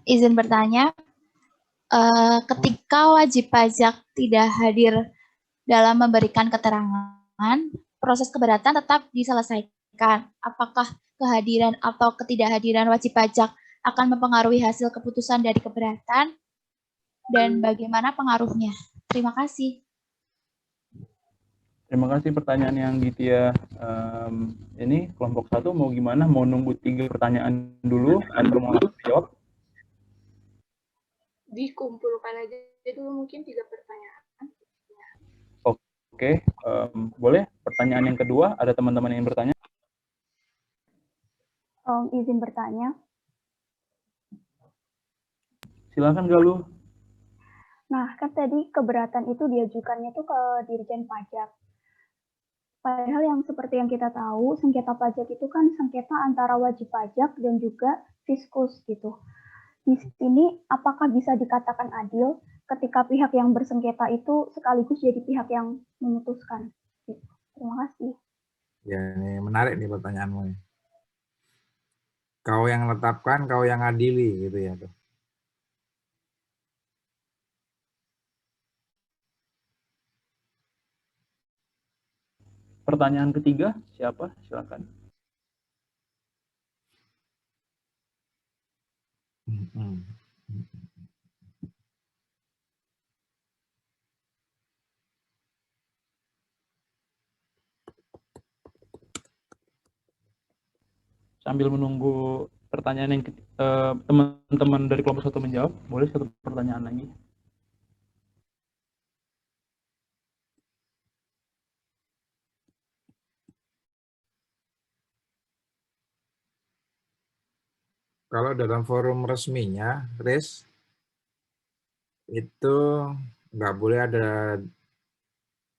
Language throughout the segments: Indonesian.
izin bertanya, ketika wajib pajak tidak hadir dalam memberikan keterangan, proses keberatan tetap diselesaikan. Apakah kehadiran atau ketidakhadiran wajib pajak akan mempengaruhi hasil keputusan dari keberatan dan bagaimana pengaruhnya? Terima kasih. Terima kasih pertanyaan yang Ditya. Ini kelompok 1 mau gimana? Mau nunggu 3 pertanyaan dulu atau mau langsung jawab? Dikumpulkan aja dulu mungkin 3 pertanyaan. Oke, boleh. Pertanyaan yang kedua, ada teman-teman yang bertanya? Izin bertanya. Silakan Galuh. Nah, kan tadi keberatan itu diajukannya tuh ke Dirjen Pajak. Padahal yang seperti yang kita tahu, sengketa pajak itu kan sengketa antara wajib pajak dan juga fiskus gitu. Di sini apakah bisa dikatakan adil ketika pihak yang bersengketa itu sekaligus jadi pihak yang memutuskan? Terima kasih. Ya, ini menarik nih pertanyaanmu. Kau yang menetapkan, kau yang adili gitu ya. Pertanyaan ketiga, siapa? Silakan. Sambil menunggu pertanyaan yang teman-teman dari kelompok 1 menjawab, boleh satu pertanyaan lagi? Kalau dalam forum resminya, Riz, itu nggak boleh ada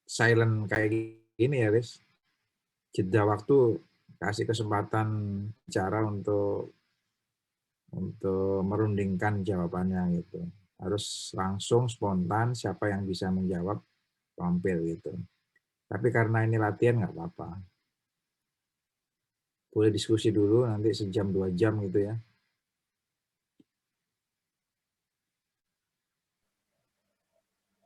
silent kayak gini ya, Riz. Jeda waktu, kasih kesempatan bicara untuk merundingkan jawabannya gitu. Harus langsung spontan siapa yang bisa menjawab tampil gitu. Tapi karena ini latihan nggak apa-apa. Boleh diskusi dulu nanti sejam 2 jam gitu ya.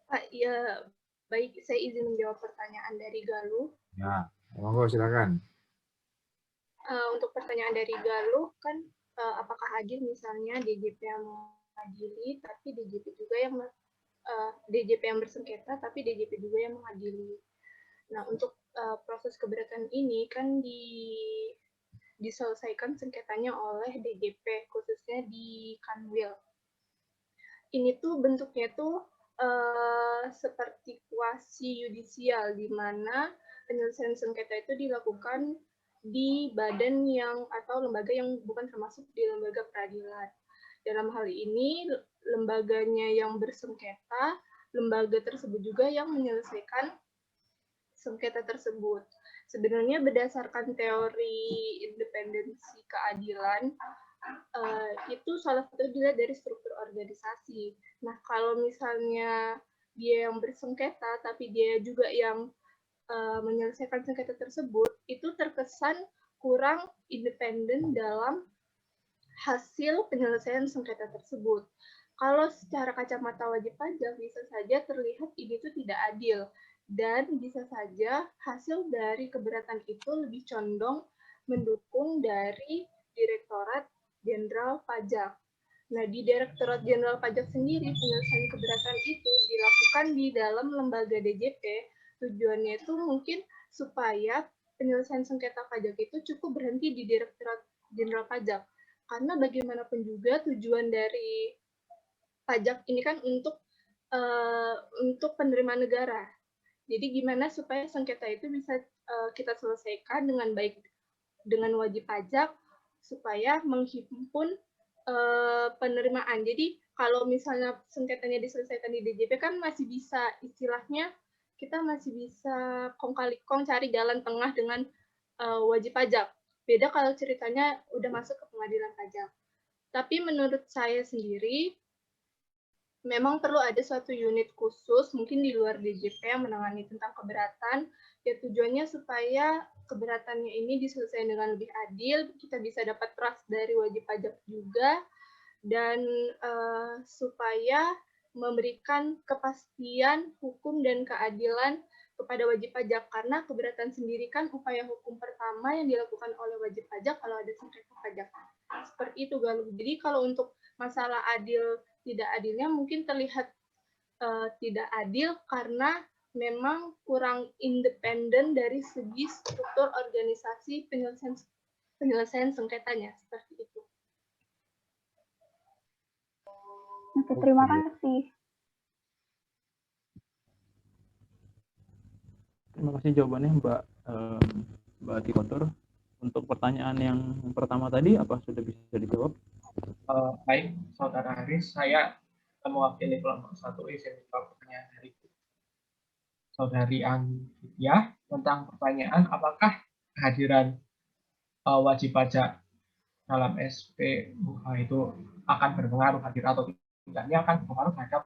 Pak, ya baik, saya izin menjawab pertanyaan dari Galuh. Ya, monggo silakan. Untuk pertanyaan dari Galuh kan apakah adil misalnya DJP yang mengadili, tapi DJP juga yang DJP yang bersengketa, tapi DJP juga yang mengadili. Nah, untuk proses keberatan ini kan diselesaikan sengketanya oleh DJP, khususnya di Kanwil. Ini tuh bentuknya tuh seperti kuasi yudisial, di mana penyelesaian sengketa itu dilakukan di badan yang atau lembaga yang bukan termasuk di lembaga peradilan. Dalam hal ini, lembaganya yang bersengketa, lembaga tersebut juga yang menyelesaikan sengketa tersebut. Sebenarnya berdasarkan teori independensi keadilan, itu salah satu dilihat dari struktur organisasi. Nah, kalau misalnya dia yang bersengketa, tapi dia juga yang menyelesaikan sengketa tersebut, itu terkesan kurang independen dalam hasil penyelesaian sengketa tersebut. Kalau secara kacamata wajib pajak, bisa saja terlihat ini tuh tidak adil. Dan bisa saja hasil dari keberatan itu lebih condong mendukung dari Direktorat Jenderal Pajak. Nah, di Direktorat Jenderal Pajak sendiri, penyelesaian keberatan itu dilakukan di dalam lembaga DJP. Tujuannya itu mungkin supaya penyelesaian sengketa pajak itu cukup berhenti di Direktorat Jenderal Pajak. Karena bagaimanapun juga tujuan dari pajak ini kan untuk penerimaan negara. Jadi gimana supaya sengketa itu bisa kita selesaikan dengan baik dengan wajib pajak supaya menghimpun penerimaan. Jadi kalau misalnya sengketanya diselesaikan di DJP kan masih bisa istilahnya kita masih bisa kong kali kong cari jalan tengah dengan wajib pajak. Beda kalau ceritanya udah masuk ke pengadilan pajak. Tapi menurut saya sendiri memang perlu ada suatu unit khusus mungkin di luar DJP yang menangani tentang keberatan. Ya tujuannya supaya keberatannya ini diselesaikan dengan lebih adil, kita bisa dapat trust dari wajib pajak juga, dan supaya memberikan kepastian hukum dan keadilan kepada wajib pajak, karena keberatan sendiri kan upaya hukum pertama yang dilakukan oleh wajib pajak kalau ada sengketa pajak. Seperti itu, Galuh. Jadi kalau untuk masalah adil tidak adilnya mungkin terlihat tidak adil karena memang kurang independen dari segi struktur organisasi penyelesaian sengketanya, seperti itu. Oke, terima kasih. Terima kasih jawabannya Mbak Tikotor. Untuk pertanyaan yang pertama tadi, apa sudah bisa dijawab? Baik, Saudara Haris, saya mewakili kelompok 1 izin menjawab pertanyaan dari Saudari Anggia tentang pertanyaan apakah kehadiran wajib pajak dalam SPUH itu akan berpengaruh hadir atau tidaknya akan berpengaruh terhadap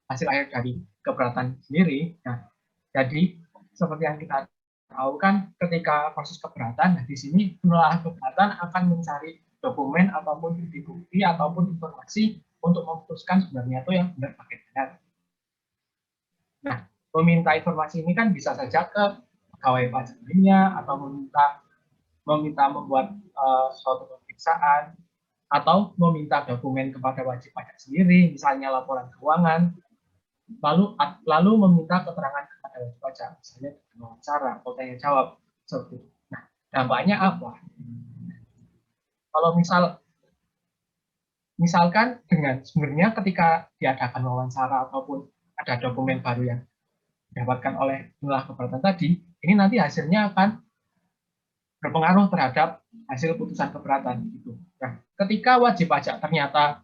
hasil akhir dari keberatan sendiri. Nah, jadi seperti yang kita tahu kan ketika proses keberatan, nah di sini penelaah keberatan akan mencari dokumen ataupun bukti ataupun informasi untuk memutuskan sebenarnya itu yang benar pakai benar. Nah, meminta informasi ini kan bisa saja ke pegawai pajak lainnya atau meminta membuat suatu pemeriksaan atau meminta dokumen kepada wajib pajak sendiri, misalnya laporan keuangan, lalu meminta keterangan kepada wajib pajak, misalnya wawancara atau tanya jawab seperti itu. Nah, dampaknya apa? Kalau misalkan dengan sebenarnya ketika diadakan wawancara ataupun ada dokumen baru yang didapatkan oleh penelaah keberatan tadi, ini nanti hasilnya akan berpengaruh terhadap hasil putusan keberatan gitu. Nah, ketika wajib pajak ternyata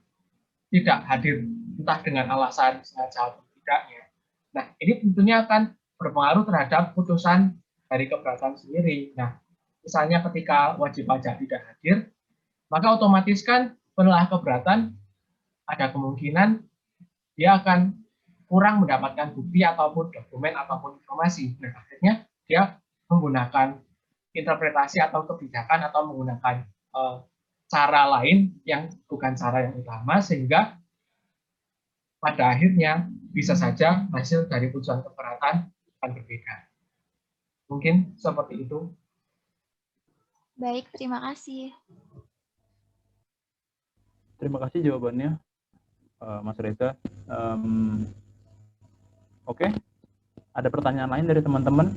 tidak hadir entah dengan alasan sengaja atau tidaknya, nah ini tentunya akan berpengaruh terhadap putusan dari keberatan sendiri. Nah, misalnya ketika wajib pajak tidak hadir, maka otomatis kan penelaah keberatan ada kemungkinan dia akan kurang mendapatkan bukti ataupun dokumen ataupun informasi. Nah, akhirnya dia menggunakan interpretasi atau kebijakan atau menggunakan cara lain yang bukan cara yang utama, sehingga pada akhirnya bisa saja hasil dari putusan keberatan akan berbeda. Mungkin seperti itu. Baik, terima kasih. Terima kasih jawabannya, Mas Reza. Oke, ada pertanyaan lain dari teman-teman?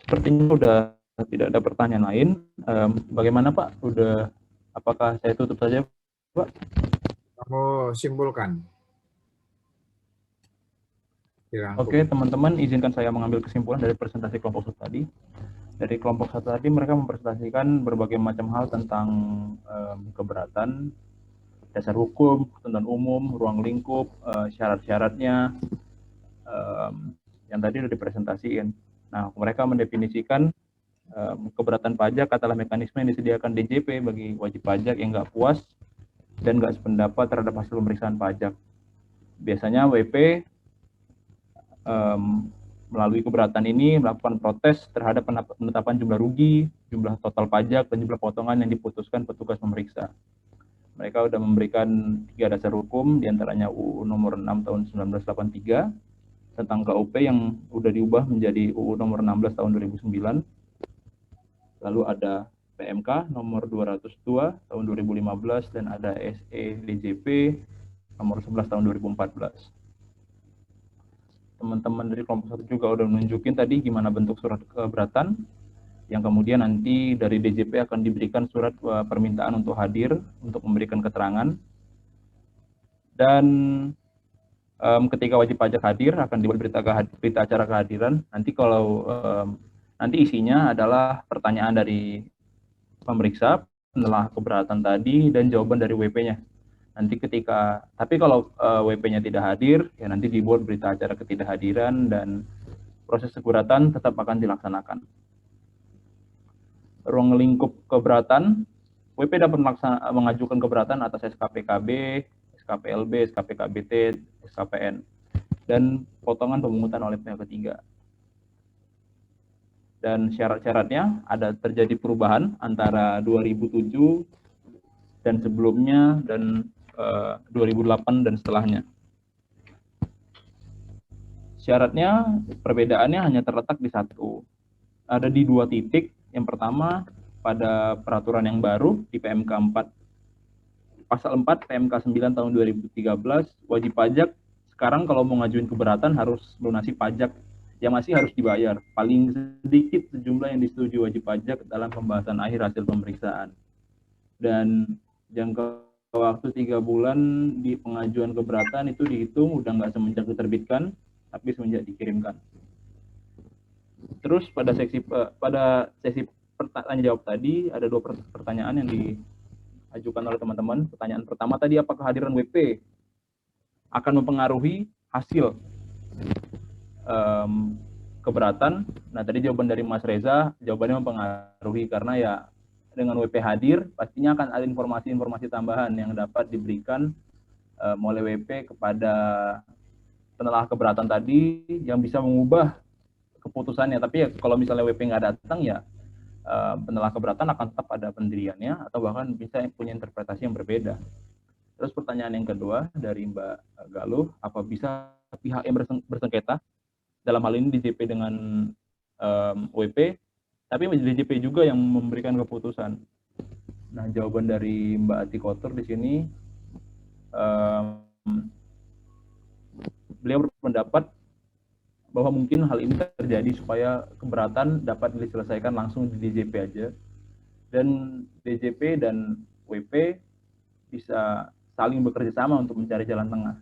Sepertinya sudah tidak ada pertanyaan lain. Bagaimana Pak? Apakah saya tutup saja, Pak? Kamu simpulkan. Oke, teman-teman, izinkan saya mengambil kesimpulan dari presentasi kelompok 1 tadi. Dari kelompok 1 tadi, mereka mempresentasikan berbagai macam hal tentang keberatan, dasar hukum, ketentuan umum, ruang lingkup, syarat-syaratnya, yang tadi sudah dipresentasikan. Nah, mereka mendefinisikan keberatan pajak adalah mekanisme yang disediakan DJP bagi wajib pajak yang nggak puas dan nggak sependapat terhadap hasil pemeriksaan pajak. Biasanya WP melalui keberatan ini melakukan protes terhadap penetapan jumlah rugi, jumlah total pajak, dan jumlah potongan yang diputuskan petugas pemeriksa. Mereka sudah memberikan 3 dasar hukum, diantaranya UU nomor 6 tahun 1983, tentang KUP yang sudah diubah menjadi UU nomor 16 tahun 2009. Lalu ada PMK nomor 202 tahun 2015 dan ada SE DJP nomor 11 tahun 2014. Teman-teman dari kelompok 1 juga udah menunjukin tadi gimana bentuk surat keberatan, yang kemudian nanti dari DJP akan diberikan surat permintaan untuk hadir, untuk memberikan keterangan. Dan ketika wajib pajak hadir, akan dibuat berita acara kehadiran. Nanti kalau nanti isinya adalah pertanyaan dari pemeriksa, penelaah keberatan tadi, dan jawaban dari WP-nya. Nanti tapi kalau WP-nya tidak hadir, ya nanti dibuat berita acara ketidakhadiran dan proses keberatan tetap akan dilaksanakan. Ruang lingkup keberatan, WP dapat mengajukan keberatan atas SKPKB, SKPLB, SKPKBT, SKPN, dan potongan pemungutan oleh pihak ketiga. Dan syarat-syaratnya ada terjadi perubahan antara 2007 dan sebelumnya dan 2008 dan setelahnya. Syaratnya, perbedaannya hanya terletak di satu. Ada di 2 titik. Yang pertama, pada peraturan yang baru di PMK 4, pasal 4 PMK 9 tahun 2013, wajib pajak sekarang kalau mau ngajuin keberatan harus lunasi pajak yang masih harus dibayar, paling sedikit sejumlah yang disetujui wajib pajak dalam pembahasan akhir hasil pemeriksaan. Dan jangka waktu 3 bulan di pengajuan keberatan itu dihitung udah nggak semenjak diterbitkan, tapi semenjak dikirimkan. Terus pada sesi pertanyaan jawab tadi ada 2 pertanyaan yang diajukan oleh teman-teman. Pertanyaan pertama tadi, apakah kehadiran WP akan mempengaruhi hasil keberatan? Nah, tadi jawaban dari Mas Reza, jawabannya mempengaruhi karena ya dengan WP hadir pastinya akan ada informasi-informasi tambahan yang dapat diberikan oleh WP kepada penelah keberatan tadi yang bisa mengubah keputusannya. Tapi ya kalau misalnya WP nggak datang ya penelah keberatan akan tetap ada pendiriannya atau bahkan bisa punya interpretasi yang berbeda. Terus pertanyaan yang kedua dari Mbak Galuh, apa bisa pihak yang bersengketa, dalam hal ini DJP dengan WP, tapi DJP juga yang memberikan keputusan. Nah, jawaban dari Mbak Ati Kotor di sini, beliau berpendapat bahwa mungkin hal ini terjadi supaya keberatan dapat diselesaikan langsung di DJP aja, dan DJP dan WP bisa saling bekerja sama untuk mencari jalan tengah,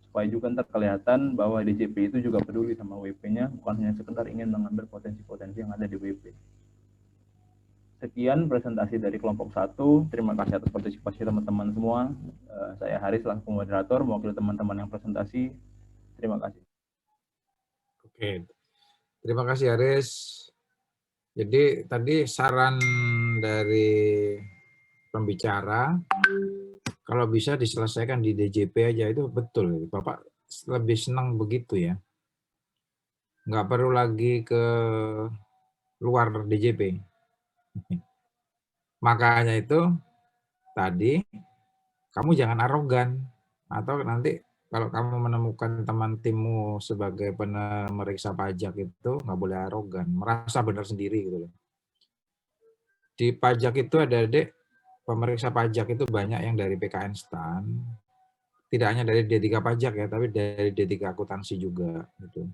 supaya juga ntar kelihatan bahwa DJP itu juga peduli sama WP-nya, bukan hanya sekedar ingin mengambil potensi-potensi yang ada di WP. Sekian presentasi dari kelompok 1. Terima kasih atas partisipasi teman-teman semua. Saya Haris selaku moderator, mewakili teman-teman yang presentasi. Terima kasih. Oke, terima kasih Haris. Jadi tadi saran dari pembicara, kalau bisa diselesaikan di DJP aja, itu betul. Bapak lebih senang begitu ya. Nggak perlu lagi ke luar DJP. Makanya itu tadi kamu jangan arogan, atau nanti kalau kamu menemukan teman timmu sebagai pemeriksa pajak itu nggak boleh arogan, merasa benar sendiri gitu loh. Di pajak itu ada pemeriksa pajak itu banyak yang dari PKN STAN, tidak hanya dari D3 pajak ya, tapi dari D3 akuntansi juga gitu.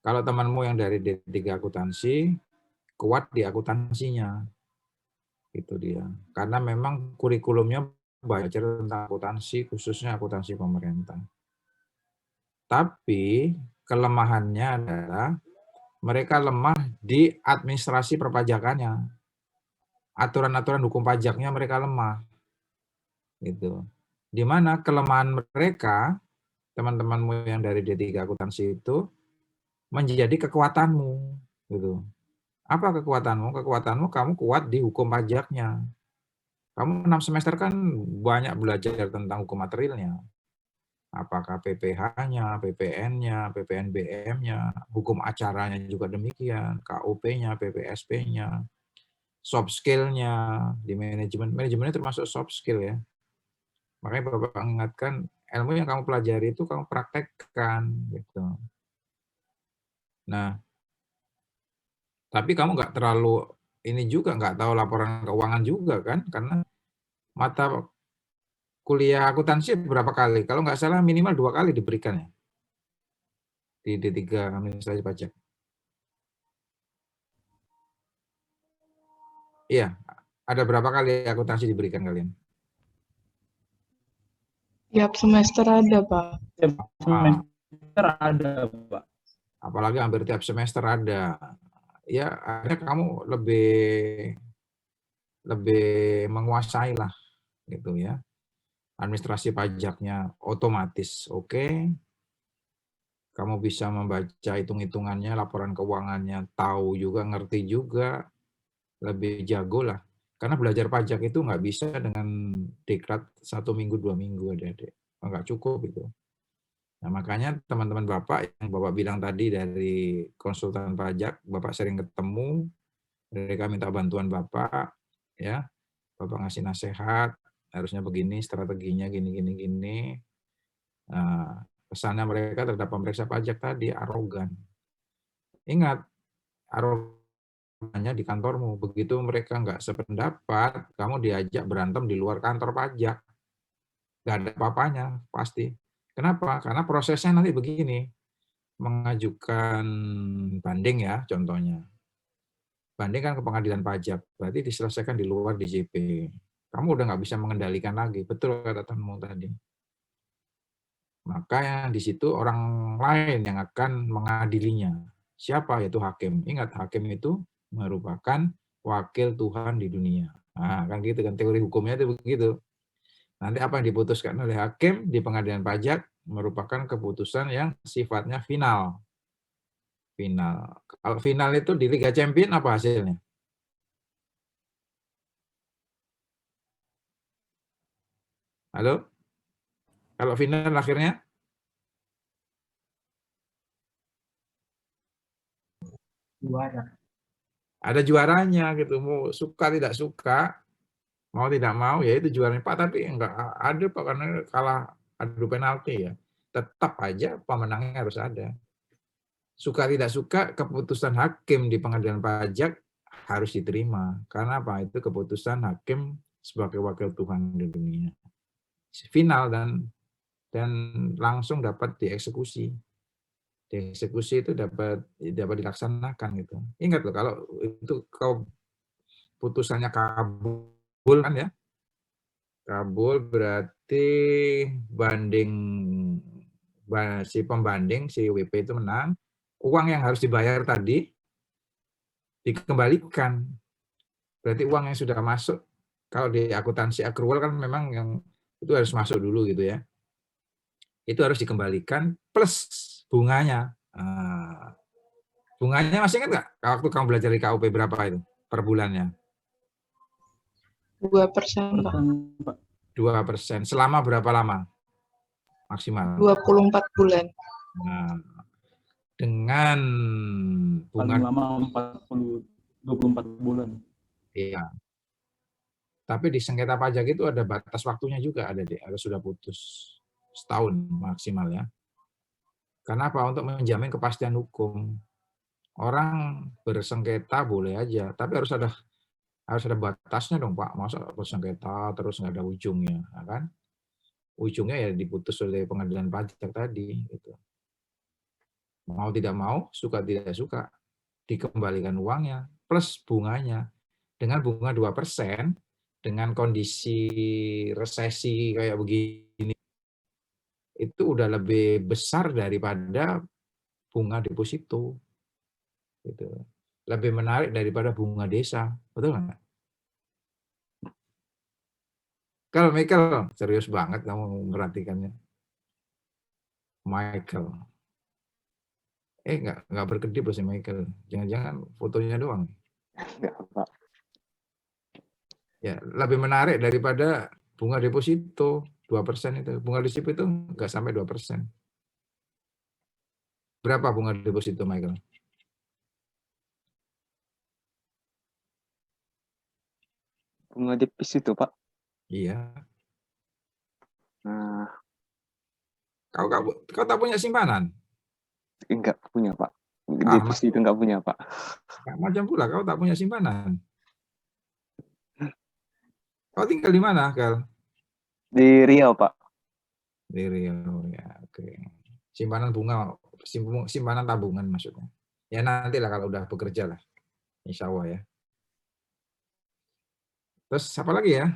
Kalau temanmu yang dari D3 akuntansi, kuat di akuntansinya. Itu dia. Karena memang kurikulumnya belajar tentang akuntansi, khususnya akuntansi pemerintah. Tapi kelemahannya adalah mereka lemah di administrasi perpajakannya. Aturan-aturan hukum pajaknya mereka lemah. Gitu. Di mana kelemahan mereka, teman-temanmu yang dari D3 akuntansi itu, menjadi kekuatanmu. Gitu. Apa kekuatanmu? Kekuatanmu kamu kuat di hukum pajaknya. Kamu 6 semester kan banyak belajar tentang hukum materialnya. Apakah PPh-nya, PPN-nya, PPNBM-nya, hukum acaranya juga demikian, KUP-nya, PPSP-nya, soft skill-nya, di manajemennya termasuk soft skill ya. Makanya Bapak ingatkan, ilmu yang kamu pelajari itu kamu praktekkan gitu. Nah, tapi kamu nggak terlalu ini juga, nggak tahu laporan keuangan juga kan, karena mata kuliah akuntansi berapa kali? Kalau nggak salah minimal 2 kali diberikan ya di D3 administrasi pajak. Iya, ada berapa kali akuntansi diberikan kalian? Tiap semester ada, Pak. Tiap semester ada, Pak. Apalagi hampir tiap semester ada. Ya, akhirnya kamu lebih menguasai lah gitu ya. Administrasi pajaknya otomatis oke. Kamu bisa membaca hitung-hitungannya, laporan keuangannya, tahu juga, ngerti juga, lebih jago lah. Karena belajar pajak itu nggak bisa dengan diklat 1 minggu, 2 minggu, adik-adik. Nggak cukup itu. Nah, makanya teman-teman Bapak yang Bapak bilang tadi dari konsultan pajak, Bapak sering ketemu, mereka minta bantuan Bapak, ya, Bapak ngasih nasihat, harusnya begini, strateginya gini. Nah, pesannya mereka terhadap pemeriksa pajak tadi arogan. Ingat, arogannya di kantormu. Begitu mereka nggak sependapat, kamu diajak berantem di luar kantor pajak. Nggak ada apa-apanya, pasti. Kenapa? Karena prosesnya nanti begini. Mengajukan banding ya, contohnya. Banding kan ke pengadilan pajak, berarti diselesaikan di luar DJP. Kamu udah nggak bisa mengendalikan lagi. Betul kata temanmu tadi. Maka di situ orang lain yang akan mengadilinya. Siapa? Yaitu hakim. Ingat, hakim itu merupakan wakil Tuhan di dunia. Nah, kan gitu kan teori hukumnya itu begitu. Nanti apa yang diputuskan oleh hakim di pengadilan pajak merupakan keputusan yang sifatnya final. Final. Kalau final itu di Liga Champion apa hasilnya? Halo? Kalau final akhirnya? Juara. Ada juaranya gitu. Mau suka tidak suka, mau tidak mau ya itu juaranya Pak, tapi enggak ada Pak karena kalah adu penalti ya. Tetap aja pemenangnya harus ada. Suka tidak suka keputusan hakim di pengadilan pajak harus diterima. Karena apa? Itu keputusan hakim sebagai wakil Tuhan di dunia. Final dan langsung dapat dieksekusi. Dieksekusi itu dapat dilaksanakan gitu. Ingat loh kalau itu putusannya kabul kan ya. Kabul berarti banding si pembanding si WP itu menang, uang yang harus dibayar tadi dikembalikan. Berarti uang yang sudah masuk kalau di akuntansi accrual kan memang yang itu harus masuk dulu gitu ya. Itu harus dikembalikan plus bunganya. Nah, bunganya masih ingat nggak? Waktu kamu belajar di KUP berapa itu per bulannya? 2%, Pak. 2%. Selama berapa lama? Maksimal. 24 bulan. Nah, dengan bunga paling lama 24 bulan. Iya. Tapi di sengketa pajak itu ada batas waktunya juga, ada harus sudah putus setahun maksimal ya. Kenapa? Untuk menjamin kepastian hukum. Orang bersengketa boleh aja, tapi harus ada batasnya dong Pak. Masa bersengketa terus nggak ada ujungnya, ya kan? Ujungnya ya diputus oleh pengadilan pajak tadi. Gitu. Mau tidak mau, suka tidak suka, dikembalikan uangnya plus bunganya. Dengan bunga 2%, dengan kondisi resesi kayak begini, itu udah lebih besar daripada bunga deposito. Gitu. Lebih menarik daripada bunga desa. Betul nggak? Kalau Michael, serius banget kamu memperhatikannya. Michael. Nggak berkedip loh si Michael. Jangan-jangan fotonya doang. Enggak, Pak. Ya, lebih menarik daripada bunga deposito 2% itu. Bunga deposito itu nggak sampai 2%. Berapa bunga deposito, Michael? Bunga deposito, Pak. Iya. Nah, Kau tak punya simpanan? enggak punya, Pak. Deposito enggak punya, Pak. Macam pula kau tak punya simpanan. Kau tinggal di mana, Kel? Di Riau, Pak. Di Riau, ya. Oke. Simpanan bunga, simpanan tabungan maksudnya. Ya nantilah kalau udah bekerja lah. Insya Allah ya. Terus apa lagi ya?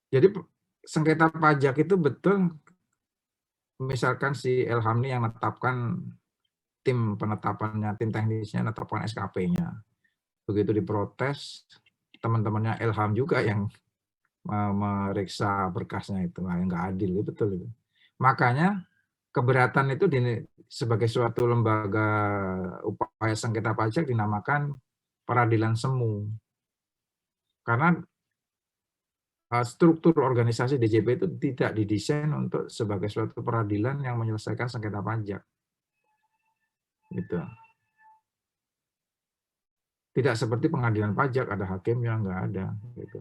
Jadi sengketa pajak itu betul, misalkan si Elham ini yang menetapkan tim penetapannya, tim teknisnya menetapkan SKP-nya. Begitu diprotes, teman-temannya Elham juga yang meriksa berkasnya itu, nggak adil, betul itu. Makanya keberatan itu sebagai suatu lembaga upaya sengketa pajak dinamakan peradilan semu. Karena struktur organisasi DJP itu tidak didesain untuk sebagai suatu peradilan yang menyelesaikan sengketa pajak. Gitu. Tidak seperti pengadilan pajak, ada hakimnya, nggak ada. Gitu.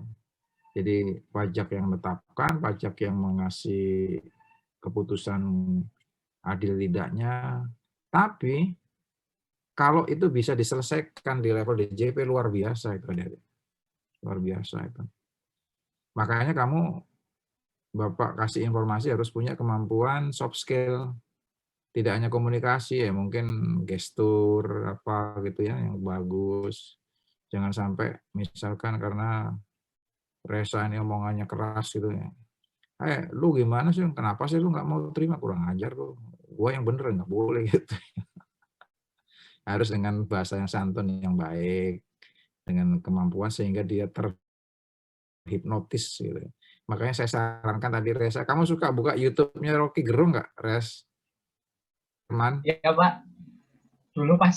Jadi pajak yang menetapkan, pajak yang mengasih keputusan adil tidaknya. Tapi kalau itu bisa diselesaikan di level DJP luar biasa itu, luar biasa itu. Makanya kamu, Bapak kasih informasi harus punya kemampuan soft skill, tidak hanya komunikasi ya, mungkin gestur apa gitu ya yang bagus. Jangan sampai misalkan karena Resa ini omongannya keras gitu ya. Lu gimana sih? Kenapa sih lu nggak mau terima? Kurang ajar lu. Gua yang bener nggak boleh gitu. Harus dengan bahasa yang santun yang baik, dengan kemampuan sehingga dia terhipnotis gitu. Makanya saya sarankan tadi Resa, kamu suka buka YouTube-nya Rocky Gerung nggak, Res? Teman? Ya Pak, dulu pas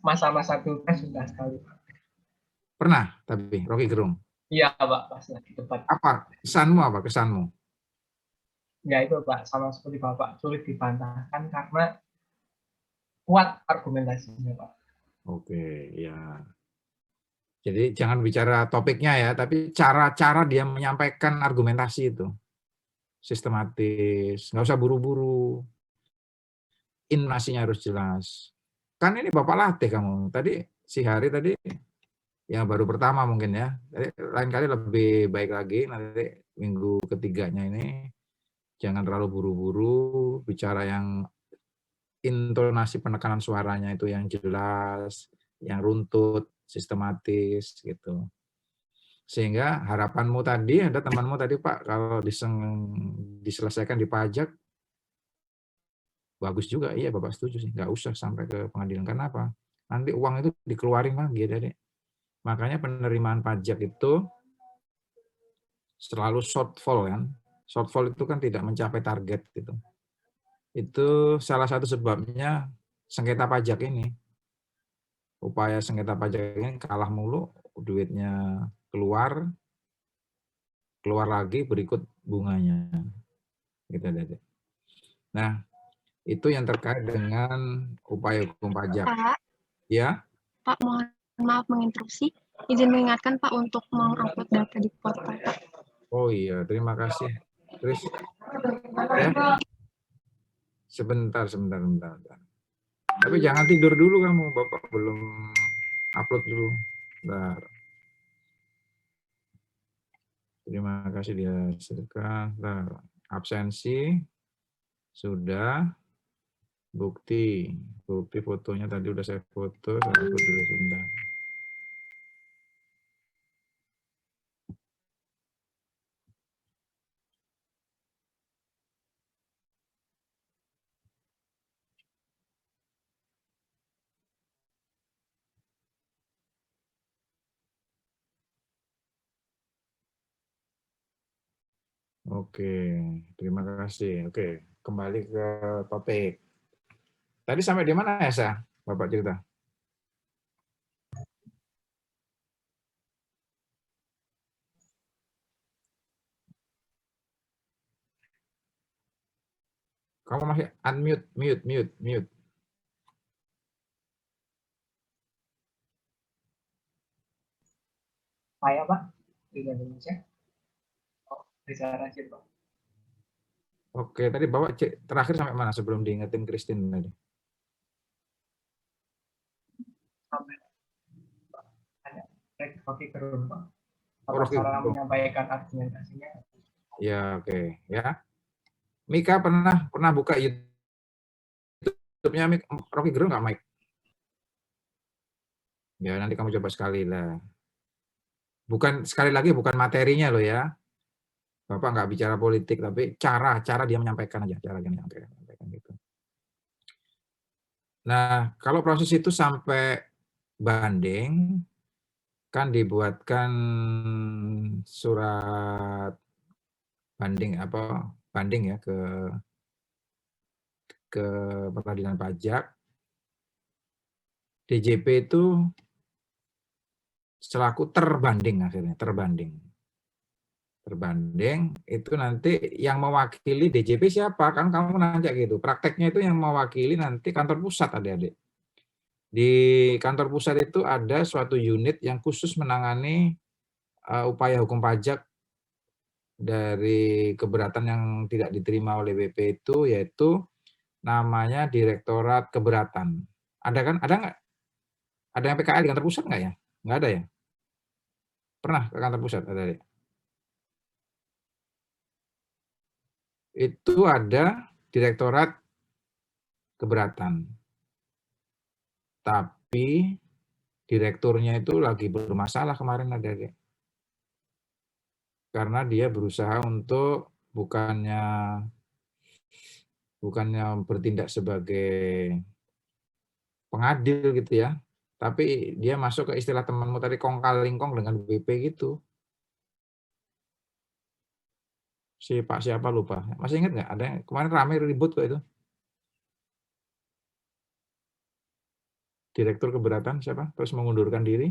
masa-masa pilpres sudah sekali Pak. Pernah tapi Rocky Gerung? Iya Pak, pas lagi debat. Apa kesanmu? Apa kesanmu? Ya itu Pak, sama seperti Bapak, sulit dibantahkan karena kuat argumentasinya Pak. Oke, ya. Jadi jangan bicara topiknya ya, tapi cara-cara dia menyampaikan argumentasi itu. Sistematis, nggak usah buru-buru. Intonasinya harus jelas. Kan ini Bapak latih kamu. Tadi si Hari tadi yang baru pertama mungkin ya. Jadi, lain kali lebih baik lagi nanti minggu ketiganya ini jangan terlalu buru-buru, bicara yang intonasi penekanan suaranya itu yang jelas, yang runtut, sistematis gitu. Sehingga harapanmu tadi, ada temanmu tadi Pak, kalau diselesaikan di pajak, bagus juga, iya Bapak setuju sih, nggak usah sampai ke pengadilan. Kenapa? Nanti uang itu dikeluarin lagi, Dek. Makanya penerimaan pajak itu selalu shortfall kan. Shortfall itu kan tidak mencapai target gitu. Itu salah satu sebabnya sengketa pajak ini. Upaya sengketa pajak ini kalah mulu, duitnya keluar lagi berikut bunganya. Gitu, Dek. Nah, itu yang terkait dengan upaya hukum pajak. Pak, Ya. Pak, mohon maaf menginterupsi. Izin mengingatkan Pak untuk mengupload data di portal. Oh iya, terima kasih. Terus, ya. Sebentar. Tapi jangan tidur dulu kamu, Bapak belum upload dulu. Bentar. Terima kasih dihasilkan. Bentar. Absensi sudah. Bukti fotonya tadi udah saya foto, saya upload dulu sebentar. Oke, terima kasih. Oke, kembali ke topik. Tadi sampai di mana ya, Sa? Bapak cerita. Kamu masih mute. Saya Pak, di Indonesia. Oh, bisa rajin Pak. Oke, tadi Bapak terakhir sampai mana sebelum diingetin Christine tadi? Sampai ada Rocky Gerung Pak. Rocky Cara Gerung. menyampaikan argumentasinya. Ya, oke, ya. Mika pernah buka YouTube-nya Rocky Gerung nggak, Mike? Ya, nanti kamu coba sekali lah. Sekali lagi bukan materinya loh ya. Bapak nggak bicara politik, tapi cara dia menyampaikan aja, cara dia menyampaikan gitu. Nah, kalau proses itu sampai banding, kan dibuatkan surat banding ya ke ke pengadilan pajak, DJP itu selaku terbanding akhirnya, terbanding itu nanti yang mewakili DJP siapa? Kan kamu nanya gitu. Prakteknya itu yang mewakili nanti kantor pusat, adik-adik. Di kantor pusat itu ada suatu unit yang khusus menangani upaya hukum pajak dari keberatan yang tidak diterima oleh BP itu, yaitu namanya Direktorat Keberatan. Ada kan? Ada nggak? Ada yang PKL di kantor pusat nggak ya? Nggak ada ya? Pernah ke kantor pusat? Ada ya? Itu ada Direktorat Keberatan. Tapi direkturnya itu lagi bermasalah kemarin, adik-adik. Karena dia berusaha untuk bukannya bertindak sebagai pengadil gitu ya, tapi dia masuk ke istilah temanmu tadi, kong kali kong dengan BP gitu. Si Pak siapa lupa. Masih ingat nggak? Ada yang kemarin ramai ribut kok itu. Direktur Keberatan siapa? Terus mengundurkan diri.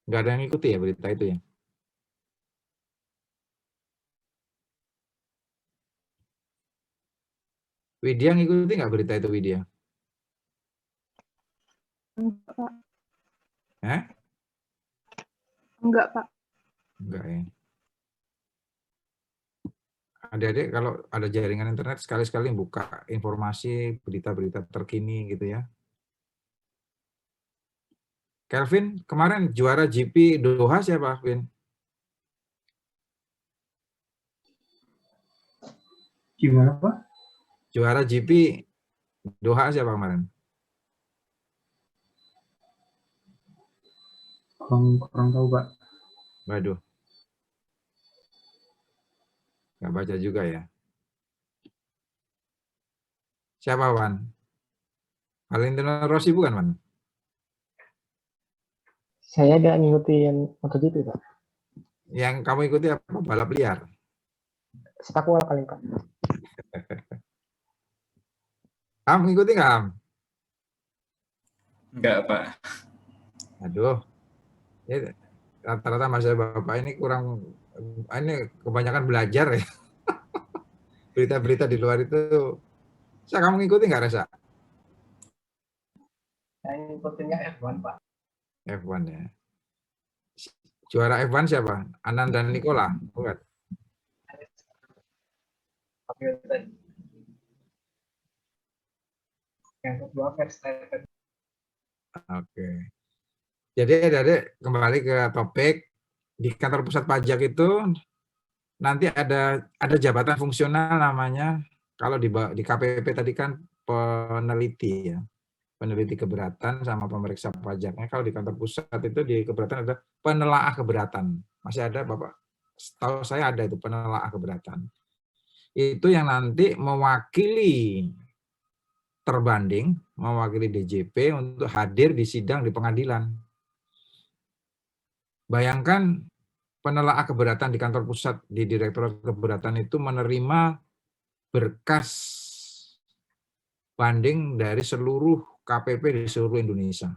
Nggak ada yang ikuti ya berita itu ya? Widya ngikuti nggak berita itu, Widya? Enggak, Pak. Eh? Enggak, Pak. Enggak ya. Adik-adik kalau ada jaringan internet sekali-sekali buka informasi berita-berita terkini gitu ya. Kelvin, kemarin juara GP Doha siapa, Vin? Gimana, Pak? Juara GP Doha siapa kemarin? Kurang tahu, Pak. Waduh. Nggak baca juga ya. Siapa, Wan? Valentino Rossi bukan, Wan? Saya nggak ngikutin MotoGP, Pak. Yang kamu ikuti apa? Balap liar? Sepak bola paling, Pak. Kamu ngikuti nggak, Am? Enggak, Pak. Aduh. Ya, rata-rata masa Bapak ini kurang, ini kebanyakan belajar ya. Berita-berita di luar itu. Kamu ngikuti nggak, Reza? Saya ngikutinnya F1, Pak. F1 ya. Juara F1 siapa? Anan dan Nikola? Bukan. Yang kedua Verstappen. Oke. Jadi adik-adik kembali ke topik. Di kantor pusat pajak itu nanti ada jabatan fungsional namanya, kalau di KPP tadi kan peneliti ya. Peneliti keberatan sama pemeriksa pajaknya. Kalau di kantor pusat itu di keberatan ada penelaah keberatan. Masih ada, Bapak? Setahu saya ada itu penelaah keberatan. Itu yang nanti mewakili terbanding, mewakili DJP untuk hadir di sidang di pengadilan. Bayangkan penelaah keberatan di kantor pusat di Direktorat Keberatan itu menerima berkas banding dari seluruh KPP di seluruh Indonesia.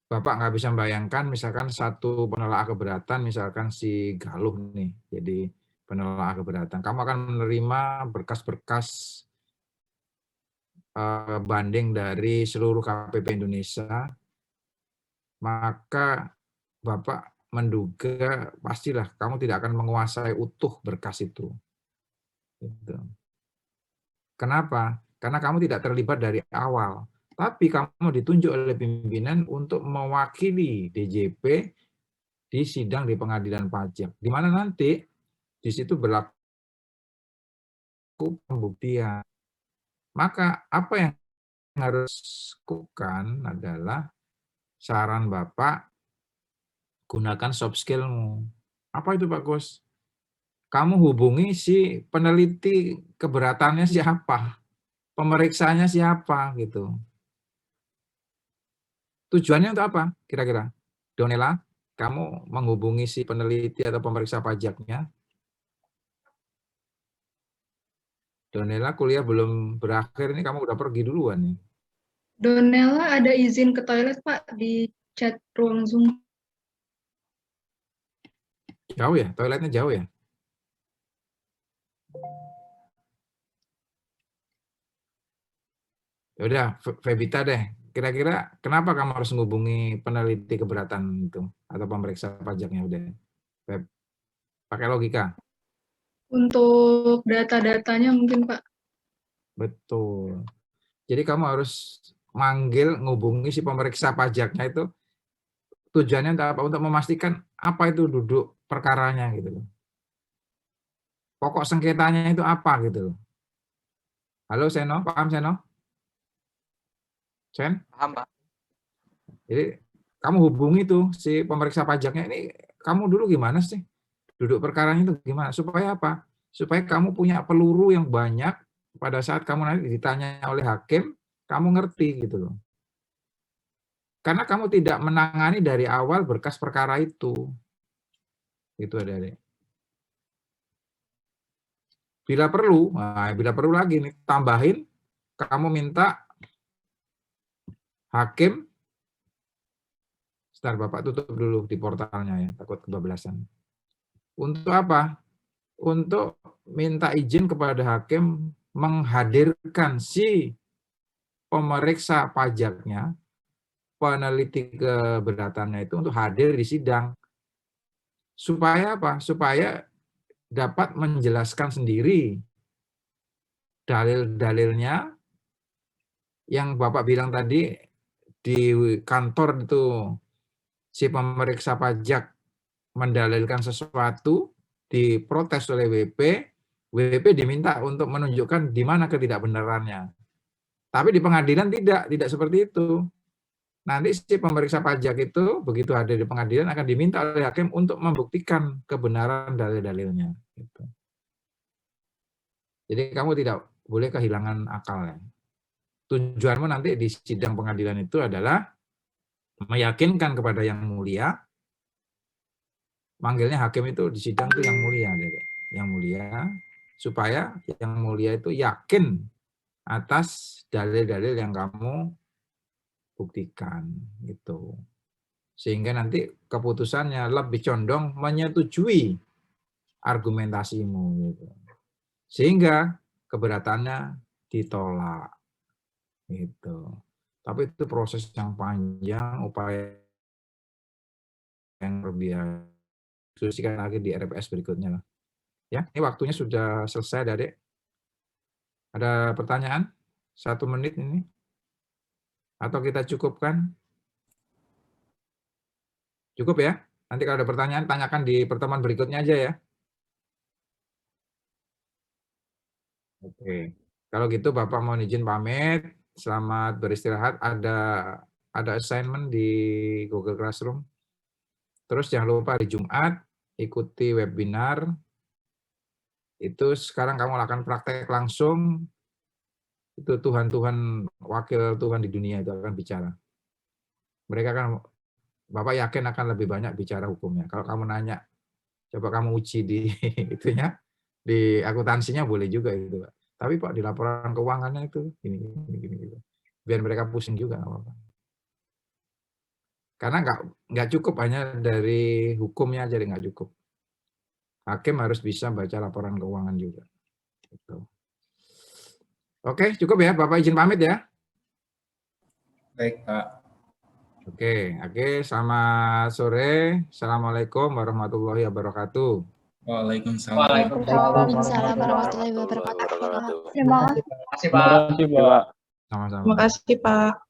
Bapak nggak bisa membayangkan misalkan satu penelaah keberatan, misalkan si Galuh nih, jadi penelaah keberatan. Kamu akan menerima berkas-berkas banding dari seluruh KPP Indonesia, maka Bapak menduga pastilah kamu tidak akan menguasai utuh berkas itu. Gitu. Kenapa? Karena kamu tidak terlibat dari awal, tapi kamu ditunjuk oleh pimpinan untuk mewakili DJP di sidang di pengadilan pajak, di mana nanti di situ berlaku pembuktian. Maka apa yang harus dilakukan adalah saran Bapak, gunakan soft skill-mu. Apa itu, Pak Gus? Kamu hubungi si peneliti keberatannya siapa, pemeriksanya siapa, gitu. Tujuannya untuk apa kira-kira, Donela? kamu menghubungi si peneliti atau pemeriksa pajaknya. Donella, kuliah belum berakhir nih, kamu udah pergi duluan nih. Donella ada izin ke toilet, Pak, di chat ruang Zoom. Jauh ya? Toiletnya jauh ya? Ya udah, Febita deh. Kira-kira kenapa kamu harus menghubungi peneliti keberatan itu atau pemeriksa pajaknya udah? Feb, pakai logika. Untuk data-datanya mungkin, Pak. Betul. Jadi kamu harus manggil, ngubungi si pemeriksa pajaknya itu tujuannya untuk apa? Untuk memastikan apa itu duduk perkaranya gitu loh. Pokok sengketanya itu apa gitu loh. Halo Seno, paham Seno? Sen? Paham, Pak. Jadi kamu hubungi tuh si pemeriksa pajaknya, ini kamu dulu gimana sih? Duduk perkaranya itu gimana? Supaya apa? Supaya kamu punya peluru yang banyak pada saat kamu nanti ditanya oleh hakim, kamu ngerti gitu loh. Karena kamu tidak menangani dari awal berkas perkara itu. Gitu adik-adik. Bila perlu lagi nih, tambahin, kamu minta hakim, sebentar Bapak tutup dulu di portalnya ya, takut kebablasan. Untuk apa? Untuk minta izin kepada hakim menghadirkan si pemeriksa pajaknya, peneliti keberatannya itu untuk hadir di sidang. Supaya apa? Supaya dapat menjelaskan sendiri dalil-dalilnya yang Bapak bilang tadi di kantor itu si pemeriksa pajak mendalilkan sesuatu, diprotes oleh WP diminta untuk menunjukkan di mana ketidakbenarannya. Tapi di pengadilan tidak seperti itu. Nanti si pemeriksa pajak itu begitu hadir di pengadilan akan diminta oleh hakim untuk membuktikan kebenaran dalil-dalilnya. Gitu. Jadi kamu tidak boleh kehilangan akalnya. Tujuanmu nanti di sidang pengadilan itu adalah meyakinkan kepada yang mulia, manggilnya hakim itu di sidang itu yang mulia, yang mulia, supaya yang mulia itu yakin atas dalil-dalil yang kamu buktikan gitu. Sehingga nanti keputusannya lebih condong menyetujui argumentasimu gitu. Sehingga keberatannya ditolak gitu. Tapi itu proses yang panjang, upaya yang berbiaya. Diskusikan lagi di RPS berikutnya lah. Ya, ini waktunya sudah selesai, Adik. Ada pertanyaan? 1 menit ini? Atau kita cukupkan? Cukup ya? Nanti kalau ada pertanyaan, tanyakan di pertemuan berikutnya aja ya. Oke. Kalau gitu Bapak mohon izin pamit. Selamat beristirahat. Ada assignment di Google Classroom. Terus jangan lupa di Jumat ikuti webinar. Itu sekarang kamu akan praktek langsung. Itu Tuhan wakil Tuhan di dunia itu akan bicara. Mereka kan, Bapak yakin akan lebih banyak bicara hukumnya. Kalau kamu nanya, coba kamu uji di itunya, di akuntansinya boleh juga itu, Pak. Tapi Pak di laporan keuangannya itu gini gitu. Biar mereka pusing juga nggak apa-apa. Karena nggak cukup hanya dari hukumnya aja, nggak cukup. Hakim harus bisa baca laporan keuangan juga. Gitu. Oke, cukup ya. Bapak izin pamit ya. Baik, Pak. Oke, selamat sore. Assalamualaikum warahmatullahi wabarakatuh. Waalaikumsalam. Waalaikumsalam warahmatullahi wabarakatuh. Terima kasih. Terima kasih, Pak. Sama-sama. Terima kasih, Pak.